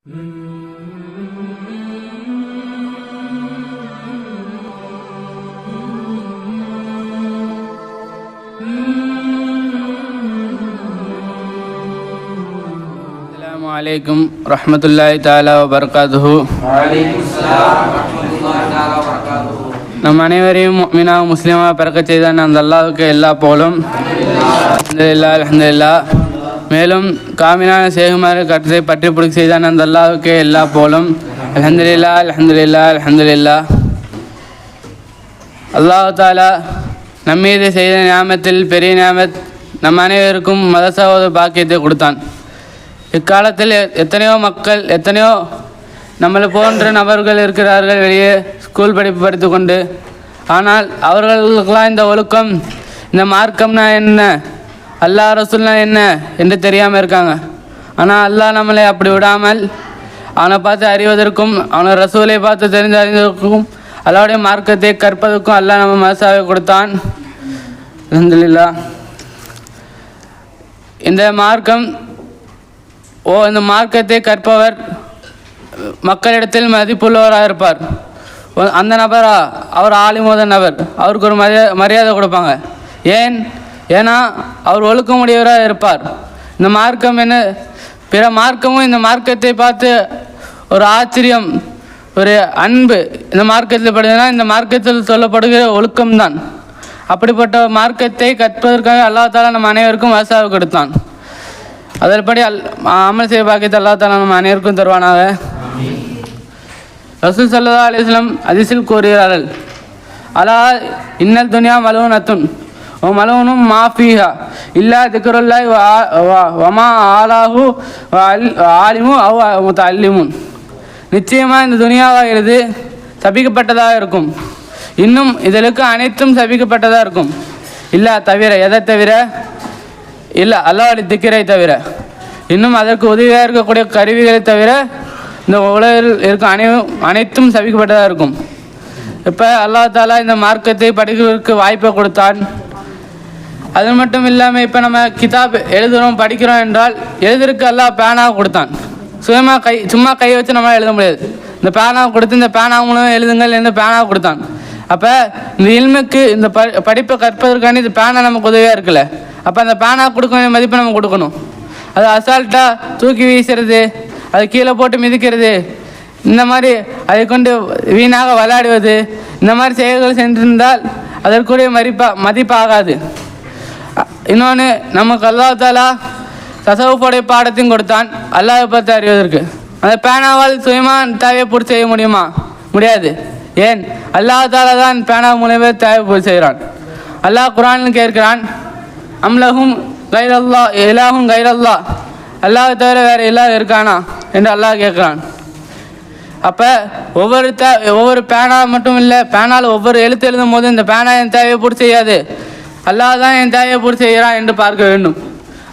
السلام عليكم ورحمة الله تعالى وبركاته. நம் அனைவரையும் முஃமினாக முஸ்லிமாக பிறக்க செய்தான் அந்த அல்லாஹ்வுக்கு எல்லா புகழும். அல்ஹம்துலில்லாஹ் அல்ஹம்துலில்லாஹ். மேலும் காமிலான சேகுமாறு கட்டத்தை பற்றி பிடிக்க செய்தான் அந்த அல்லாஹ்வுக்கு எல்லா புகழும். அல்ஹம்துலில்லாஹ் அல்ஹம்துலில்லாஹ் அல்ஹம்துலில்லாஹ். அல்லாஹ் தஆலா நம்மீது செய்த நியாமத்தில் பெரிய நியாமத் நம் அனைவருக்கும் மத சகோதர பாக்கியத்தை கொடுத்தான். இக்காலத்தில் எத்தனையோ மக்கள் நம்மளை போன்ற நபர்கள் இருக்கிறார்கள் வெளியே ஸ்கூல் படிப்பு படித்து கொண்டு. ஆனால் அவர்களுக்கெல்லாம் இந்த ஒழுக்கம், இந்த மார்க்கம்னா என்ன, அல்லாஹ் ரசூல்னா என்ன என்று தெரியாமல் இருக்காங்க. ஆனால் அல்லாஹ் நம்மளை அப்படி விடாமல் அவனை பார்த்து அறிவதற்கும் அவனை ரசூலை பார்த்து தெரிந்து அறிவதற்கும் அல்லாஹ்வுடைய மார்க்கத்தை கற்பதற்கும் அல்லாஹ் நம்ம மதசாவை கொடுத்தான். அல்ஹம்துலில்லாஹ். இந்த மார்க்கத்தை கற்பவர் மக்களிடத்தில் மதிப்புள்ளவராக இருப்பார். அந்த நபரா அவர் ஆலிமோத நபர், அவருக்கு ஒரு மரியாதை கொடுப்பாங்க. ஏன்னா அவர் ஒழுக்கமுடையவராக இருப்பார். இந்த மார்க்கம் என்ன, பிற மார்க்கமும் இந்த மார்க்கத்தை பார்த்து ஒரு ஆச்சரியம், ஒரு அன்பு இந்த மார்க்கத்தில் படுதுன்னா இந்த மார்க்கத்தில் சொல்லப்படுகிற ஒழுக்கம்தான். அப்படிப்பட்ட மார்க்கத்தை கற்பதற்காக அல்லாஹ் தஆலா நம்ம அனைவருக்கும் வசாவை கொடுத்தான். அதன்படி அமல் செய்ய பாக்கியத்தை அல்லாஹ் தஆலா நம்ம அனைவருக்கும் தருவானாக. ரசூல் ஸல்லல்லாஹு அலைஹி வஸல்லம் ஹதீஸில் கூறுகிறார்கள், அலா இன்னல் துன்யா மலூனத்துன் வ மலூனும் மா ஃபீஹா இல்லா திக்ருல்லாஹி வ மா ஆலாஹு வ ஆலிமு அவ் முத்தஅல்லிமுன். நிச்சயமாக இந்த துனியாவாகிறது சபிக்கப்பட்டதாக இருக்கும், இன்னும் இதற்கு அனைத்தும் சபிக்கப்பட்டதாக இருக்கும். இல்லை தவிர, எதை தவிர? இல்லை அல்லாஹ்வுடைய திக்ரை தவிர, இன்னும் அதற்கு உதவியாக இருக்கக்கூடிய கருவிகளை தவிர இந்த உலகில் இருக்கும் அனைத்தும் சபிக்கப்பட்டதாக இருக்கும். இப்போ அல்லாஹ் தஆலா இந்த மார்க்கத்தை படிக்கிறதுக்கு வாய்ப்பை கொடுத்தான். அது மட்டும் இல்லாமல் இப்போ நம்ம கிதாப் எழுதுகிறோம், படிக்கிறோம் என்றால் எழுதுறதுக்கு அல்லாஹ் பேனாவை கொடுத்தான். சும்மா கை வச்சு நம்மளால் எழுத முடியாது. இந்த பேனாவை கொடுத்து இந்த பேனா மூலம் எழுதுங்கள் என்று பேனாவை கொடுத்தான். அப்போ இந்த இல்முக்கு, இந்த படிப்பை கற்பதற்கான இந்த பேனா நமக்கு உதவியாக இருக்குல்ல. அப்போ அந்த பேனா கொடுக்க வேண்டிய மதிப்பை நம்ம கொடுக்கணும். அது அசால்ட்டாக தூக்கி வீசுறது, அது கீழே போட்டு மிதிக்கிறது, இந்த மாதிரி அதை கொண்டு வீணாக விளையாடுவது, இந்த மாதிரி செயல்கள் சென்றிருந்தால் அதற்குரிய மதிப்பாகாது. இன்னொன்று, நமக்கு அல்லாஹ் தஆலா தஸவுஃபுடைய பாடத்தையும் கொடுத்தான் அல்லாஹ்வை பற்றி அறிவதற்கு. அந்த பேனாவால் சுயமாக தேவையை பூர்த்தி செய்ய முடியுமா? முடியாது. ஏன்? அல்லாஹ் தஆலா தான் பேனா மூலமே தேவை பூர்த்தி செய்கிறான். அல்லாஹ் குர்ஆனில் கேட்கிறான், அம்லஹும் கைரல்லா இலாஹும் கைரல்லா, அல்லாஹ் தவிர வேறு இலாஹ் இருக்கானா என்று அல்லாஹ் கேட்குறான். அப்போ ஒவ்வொரு பேனா மட்டும் இல்லை, பேனால் ஒவ்வொரு எழுத்து எழுதும் போது இந்த பேனா என் தேவையை பூர்த்தி செய்யாது, அல்லாஹ் தான் என் தேவையை பூர்த்தி செய்கிறான் என்று பார்க்க வேண்டும்.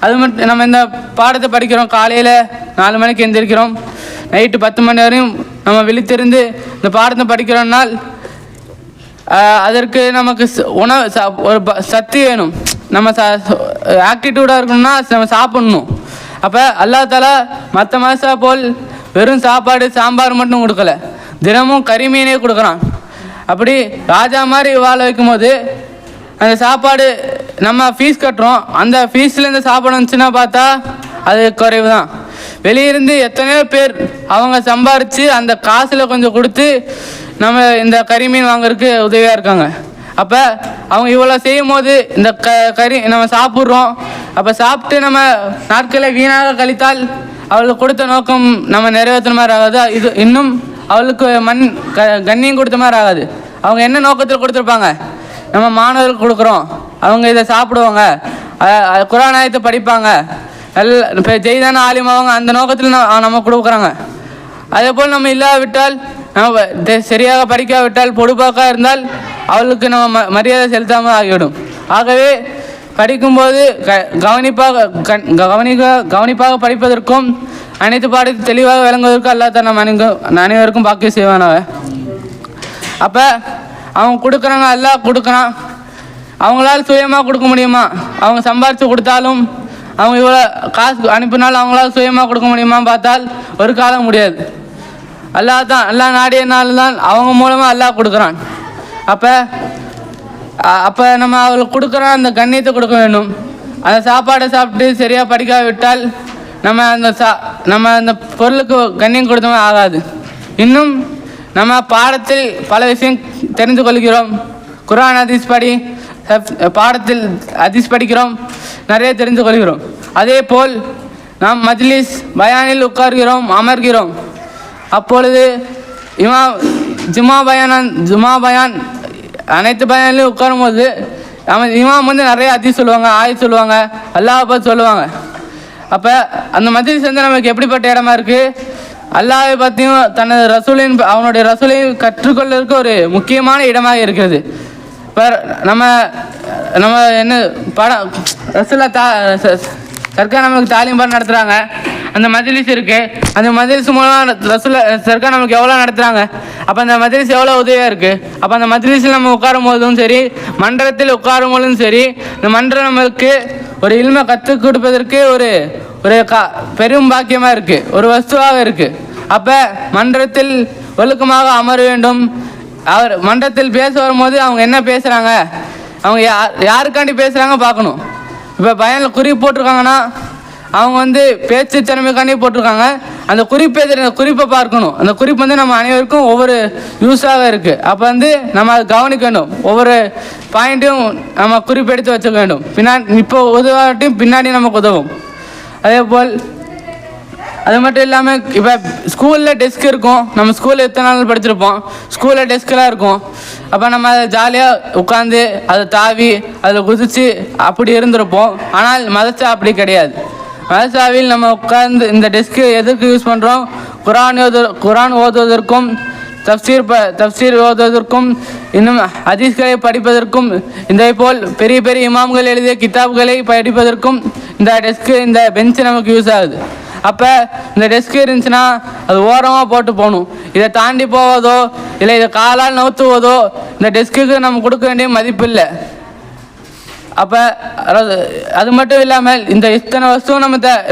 அது மட்டும், நம்ம இந்த பாடத்தை படிக்கிறோம், காலையில் 4 மணிக்கு எந்திரிக்கிறோம், நைட்டு 10 மணி வரையும் நம்ம விழித்திருந்து இந்த பாடத்தை படிக்கிறோம்னால் அதற்கு நமக்கு ஒரு சக்தி வேணும். நம்ம ஆக்டிடியூடாக இருக்கணும்னா நம்ம சாப்பிட்ணும். அப்போ அல்லாஹ் தஆலா மற்ற மதசா போல் வெறும் சாப்பாடு சாம்பார் மட்டும் கொடுக்கல, தினமும் கறிமீனே கொடுக்குறான். அப்படி ராஜா மாதிரி வாழ வைக்கும்போது அந்த சாப்பாடு நம்ம ஃபீஸ் கட்டுறோம், அந்த ஃபீஸ்லேருந்து சாப்பாடு வந்துச்சுன்னா பார்த்தா அது குறைவு தான். வெளியிருந்து எத்தனையோ பேர் அவங்க சம்பாரித்து அந்த காசில் கொஞ்சம் கொடுத்து நம்ம இந்த கறிமீன் வாங்குறதுக்கு உதவியாக இருக்காங்க. அப்போ அவங்க இவ்வளோ செய்யும் போது இந்த கறி நம்ம சாப்பிட்றோம். அப்போ சாப்பிட்டு நம்ம நாட்களை வீணாக கழித்தால் அவளுக்கு கொடுத்த நோக்கம் நம்ம நிறைவேற்ற மாதிரி ஆகாது. இது இன்னும் அவளுக்கு கண்ணியம் கொடுத்த மாதிரி ஆகாது. அவங்க என்ன நோக்கத்தில் கொடுத்துருப்பாங்க? நம்ம மாணவர்களுக்கு கொடுக்குறோம், அவங்க இதை சாப்பிடுவாங்க, குர்ஆன் ஆயத்தை படிப்பாங்க, இப்போ ஜெய்தான ஆலிமாவாங்க, அந்த நோக்கத்தில் நம்ம கொடுக்குறாங்க. அதே போல் நம்ம இல்லாவிட்டால், நம்ம சரியாக படிக்காவிட்டால், பொடுப்பாக்காக இருந்தால் அவளுக்கு நம்ம மரியாதை செலுத்தாமல் ஆகிவிடும். ஆகவே படிக்கும்போது கவனிப்பாக படிப்பதற்கும் அனைத்து பாடத்தை தெளிவாக விளங்குவதற்கும் அல்லாஹ் தஆலா நம்ம அனைவருக்கும் பாக்கியம் செய்வானாக. அப்போ அவங்க கொடுக்குறாங்க, அல்லாஹ் கொடுக்குறான். அவங்களால சுயமாக கொடுக்க முடியுமா? அவங்க சம்பாரித்து கொடுத்தாலும் அவங்க இவ்வளோ காசு அனுப்பினாலும் அவங்களால சுயமாக கொடுக்க முடியுமா பார்த்தால் ஒரு காலம் முடியாது. அல்லாஹ் தான், அல்லாஹ் நாடியனால்தான் அவங்க மூலமாக அல்லாஹ் கொடுக்குறான். அப்போ நம்ம அவங்களுக்கு கொடுக்குற அந்த கண்ணியத்தை கொடுக்க வேண்டும். அந்த சாப்பாடை சாப்பிட்டு சரியாக படிக்காவிட்டால் நம்ம அந்த பொருளுக்கு கண்ணியம் கொடுத்தோமே ஆகாது. இன்னும் நம்ம பாடத்தில் பல விஷயம் தெரிந்து கொள்கிறோம். குர்ஆன் ஹதீஸ் படி பாடத்தில் ஹதீஸ் படிக்கிறோம், நிறைய தெரிந்து கொள்கிறோம். அதே போல் நாம் மஜ்லிஸ் பயானில் உட்கார்கிறோம், அமர்கிறோம். அப்பொழுது ஜுமா பயான் அனைத்து பயானிலும் உட்காரும்போது இமாம் வந்து நிறைய ஹதீஸ் சொல்லுவாங்க, ஆயத் சொல்லுவாங்க, அல்லாஹ் பற்றி சொல்லுவாங்க. அப்போ அந்த மஜ்லிஸ் வந்து நமக்கு எப்படிப்பட்ட இடமா இருக்குது? அல்லாஹை பற்றியும் தனது அவனுடைய ரசூலையும் கற்றுக்கொள்வதற்கு ஒரு முக்கியமான இடமாக இருக்கிறது. இப்போ நம்ம என்ன ரசூலா சர்க்கார் நமக்கு தாலீம் பாடம் நடத்துகிறாங்க, அந்த மஜ்லிஸ் இருக்குது. அந்த மஜ்லிஸ் மூலமாக ரசூலா சர்க்கார் நமக்கு எவ்வளோ நடத்துகிறாங்க. அப்போ அந்த மஜ்லிஸ் எவ்வளோ உதவியாக இருக்குது. அப்போ அந்த மஜ்லிஸில் நம்ம உட்காரும் போதும் சரி, மன்றத்தில் உட்காரும் போதும் சரி, இந்த மன்றம் நம்மளுக்கு ஒரு இல்மை கற்றுக் கொடுப்பதற்கு ஒரு பெரும் பாக்கியமாக இருக்குது, ஒரு வஸ்துவாக இருக்குது. அப்போ மன்றத்தில் ஒழுக்கமாக அமர வேண்டும். அவர் மன்றத்தில் பேச வரும்போது அவங்க என்ன பேசுகிறாங்க, அவங்க யாருக்காண்டி பேசுகிறாங்க பார்க்கணும். இப்போ பயனில் குறிப்பு போட்டிருக்காங்கன்னா அவங்க வந்து பேச்சு திறமைக்காண்டி போட்டிருக்காங்க. அந்த குறிப்பை பார்க்கணும். அந்த குறிப்பு வந்து நம்ம அனைவருக்கும் ஒவ்வொரு யூஸாக இருக்குது. அப்போ வந்து நம்ம அதை கவனிக்கணும். ஒவ்வொரு பாயிண்ட்டையும் நம்ம குறிப்பெடுத்து வச்சுக்க வேண்டும். இப்போ உதவாட்டையும் பின்னாடி நமக்கு உதவும். அதே போல் அது மட்டும் இல்லாமல் இப்போ ஸ்கூலில் டெஸ்க் இருக்கும். நம்ம ஸ்கூலில் எத்தனை நாள் படிச்சிருப்போம், ஸ்கூலில் டெஸ்க்கெலாம் இருக்கும். அப்போ நம்ம அதை ஜாலியாக உட்காந்து அதை தாவி அதில் குதித்து அப்படி இருந்திருப்போம். ஆனால் மதரசா அப்படி கிடையாது. மதரசாவில் நம்ம உட்கார்ந்து இந்த டெஸ்க்கு எதுக்கு யூஸ் பண்ணுறோம்? குரான் ஓதுவதற்கும், தஃப்சீர் ஓதுவதற்கும், இன்னும் ஹதீஸ்களை படிப்பதற்கும், இதே போல் பெரிய பெரிய இமாம்கள் எழுதிய கிதாப்களை படிப்பதற்கும் இந்த டெஸ்க்கு, இந்த பெஞ்சு நமக்கு யூஸ் ஆகுது. அப்போ இந்த டெஸ்க் இருந்துச்சுன்னா அது ஓரமாக போட்டு போகணும். இதை தாண்டி போவதோ இல்லை இதை காலால் நவுத்துவதோ இந்த டெஸ்க்குக்கு நம்ம கொடுக்க வேண்டிய மதிப்பு இல்லை. அப்போ அது மட்டும் இல்லாமல் இந்த இத்தனை வஸ்துவும்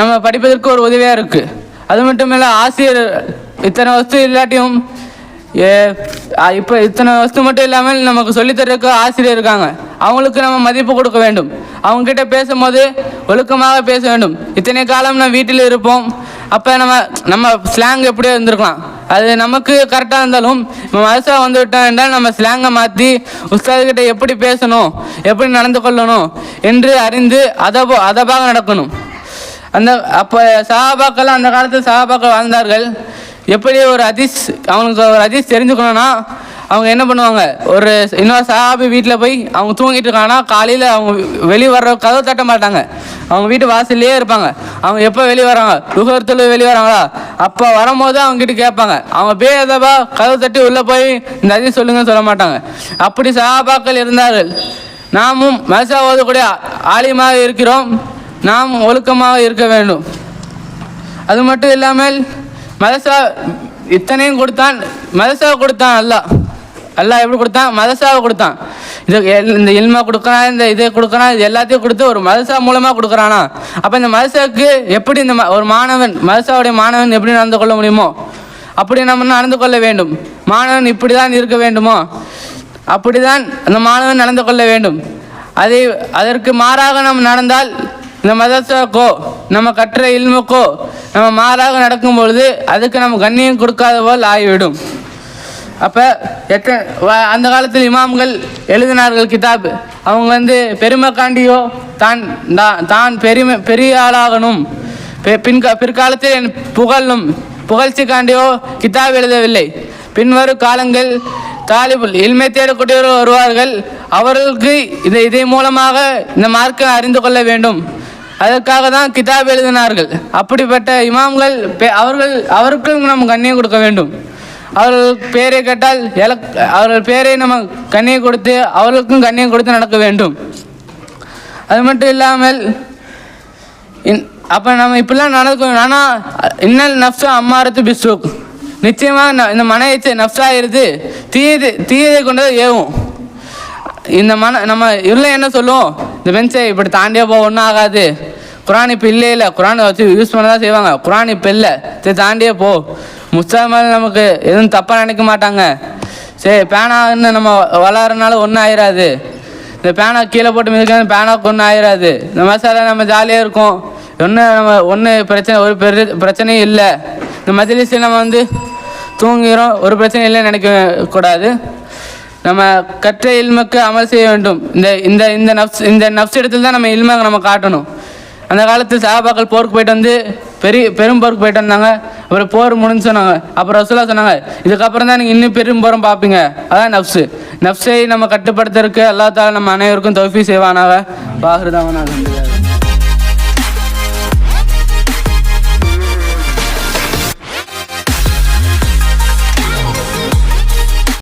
நம்ம படிப்பதற்கு ஒரு உதவியாக இருக்குது. அது மட்டும் இல்லை, ஆசிரியர் இத்தனை வஸ்து இல்லாட்டியும் இப்போ இத்தனை வஸ்து மட்டும் இல்லாமல் நமக்கு சொல்லித்தரக்கு ஆசிரியர் இருக்காங்க. அவங்களுக்கு நம்ம மதிப்பு கொடுக்க வேண்டும். அவங்ககிட்ட பேசும்போது ஒழுக்கமாக பேச வேண்டும். இத்தனை காலம் நம்ம வீட்டில் இருப்போம். அப்போ நம்ம ஸ்லாங் எப்படியோ இருந்திருக்கலாம். அது நமக்கு கரெக்டாக இருந்தாலும் நம்ம மதரசா வந்து விட்டோம் என்றால் நம்ம ஸ்லாங்கை மாற்றி உஸ்தாதுக்கிட்ட எப்படி பேசணும், எப்படி நடந்து கொள்ளணும் என்று அறிந்து அதபாக நடக்கணும். அப்போ சஹாபாக்கள், அந்த காலத்தில் சஹாபாக்கள் வாழ்ந்தார்கள். எப்படி அவங்களுக்கு ஒரு ஹதீஸ் தெரிஞ்சுக்கணும்னா அவங்க என்ன பண்ணுவாங்க, இன்னொரு சஹாபி வீட்டில் போய் அவங்க தூங்கிட்டு இருக்காங்கன்னா காலையில் அவங்க வெளியே வர்ற கதவு தட்ட மாட்டாங்க. அவங்க வீட்டு வாசல்லையே இருப்பாங்க. அவங்க எப்போ வெளியே வராங்க, லுகரத்தில் வெளியே வராங்களா, அப்போ வரும்போது அவங்ககிட்ட கேட்பாங்க. அவங்க பேதபா கதவு தட்டி உள்ளே போய் இந்த ஹதீஸ் சொல்லுங்கன்னு சொல்ல மாட்டாங்க. அப்படி சஹாபாக்கள் இருந்தார்கள். நாமும் மதரசா ஓதக்கூடிய ஆலிமாக இருக்கிறோம். நாம் ஒழுக்கமாக இருக்க வேண்டும். அது மட்டும் இல்லாமல் மதரசா இத்தனையும் கொடுத்தான். மதரசாவை கொடுத்தான் அல்லாஹ் எப்படி கொடுத்தான்? மதரசாவை கொடுத்தான். இந்த இல்மா கொடுக்குறான், இந்த இதை கொடுக்குறான், இது எல்லாத்தையும் கொடுத்து ஒரு மதரசா மூலமாக கொடுக்குறானா? அப்போ இந்த மதரசாவுக்கு எப்படி ஒரு மதரசாவுடைய மாணவன் எப்படி நடந்து கொள்ள முடியுமோ அப்படி நம்ம நடந்து கொள்ள வேண்டும். மாணவன் இப்படி தான் இருக்க வேண்டுமோ அப்படி தான் அந்த மாணவன் நடந்து கொள்ள வேண்டும். அதற்கு மாறாக நம்ம நடந்தால் இந்த மதரசாக்கோ நம்ம கற்ற இல்முக்கோ நம்ம மாறாக நடக்கும் பொழுது அதுக்கு நம்ம கண்ணியம் கொடுக்காத போல் ஆகிவிடும். அப்போ அந்த காலத்தில் இமாம்கள் எழுதினார்கள் கிதாப். அவங்க வந்து பெருமைக்காண்டியோ தான் பெரிய ஆளாகணும், பிற்காலத்தில் என் புகழ்ச்சிக்காண்டியோ கிதாப் எழுதவில்லை. பின்வரும் காலங்கள் தாலிபுல் இல்மை தேடக்கூடியவர்கள் வருவார்கள். அவர்களுக்கு இதை மூலமாக இந்த மார்க்கை அறிந்து கொள்ள வேண்டும், அதற்காக தான் கிதாப் எழுதினார்கள். அப்படிப்பட்ட இமாம்கள் அவர்களுக்கும் நம்ம கண்ணியம் கொடுக்க வேண்டும். அவர்கள் பேரை கேட்டால் அவர்கள் பேரை நம்ம கண்ணியம் கொடுத்து அவர்களுக்கும் கண்ணியம் கொடுத்து நடக்க வேண்டும். அது மட்டும் இல்லாமல் அப்போ நம்ம இப்படிலாம் நடக்கணும். ஆனால் இன்னல் நஃப்ஸா அம்மாரத்து பிஸ்ஸுக், நிச்சயமாக இந்த மன எச்ச நஃப்ஸாகிறது தீயதை கொண்டதை ஏவும். நம்ம இதில் என்ன சொல்லுவோம், இந்த பெஞ்சை இப்படி தாண்டியே ஒன்றும் ஆகாது, குரான் இப்போ இல்லை குரானை வச்சு யூஸ் பண்ண தான் செய்வாங்க. குரான் இப்போ இல்லை, சரி தாண்டியே போ. முஸ்லிம்கள் நமக்கு எதுவும் தப்பாக நினைக்க மாட்டாங்க. சரி பேனான்னு நம்ம வளர்றதுனால ஒன்றும் ஆயிடாது. இந்த பேனா கீழே போட்டு மிதிக்கிறது பேனாவுக்கு ஒன்றும் ஆயிடாது. இந்த மசாலா நம்ம ஜாலியாக இருக்கும், ஒன்றும் பிரச்சனை, ஒரு பெரிய பிரச்சனையும் இல்லை. இந்த மஜ்லிஸில் நம்ம தூங்கிறோம், ஒரு பிரச்சனையும் இல்லைன்னு நினைக்கக்கூடாது. நம்ம கற்ற இல்முக்கு அமல் செய்ய வேண்டும். இந்த இந்த நஃப்ஸ் இடத்துல தான் நம்ம இல்மை நம்ம காட்டணும். அந்த காலத்தில் சஹாபாக்கள் போருக்கு போயிட்டு பெரும் போருக்கு போயிட்டு வந்தாங்க. அப்புறம் போர் முடிஞ்சு சொன்னாங்க. அப்புறம் ரசூலுல்லாஹ் சொன்னாங்க, இதுக்கப்புறம் தான் நீங்கள் இன்னும் பெரும் போரும் பார்ப்பீங்க. அதான் நஃப்ஸை நம்ம கட்டுப்படுத்துறதுக்கு அல்லாஹ் தஆலா நம்ம அனைவருக்கும் தௌஃபீக் செய்வானாக. பாஹிர் தாவானா.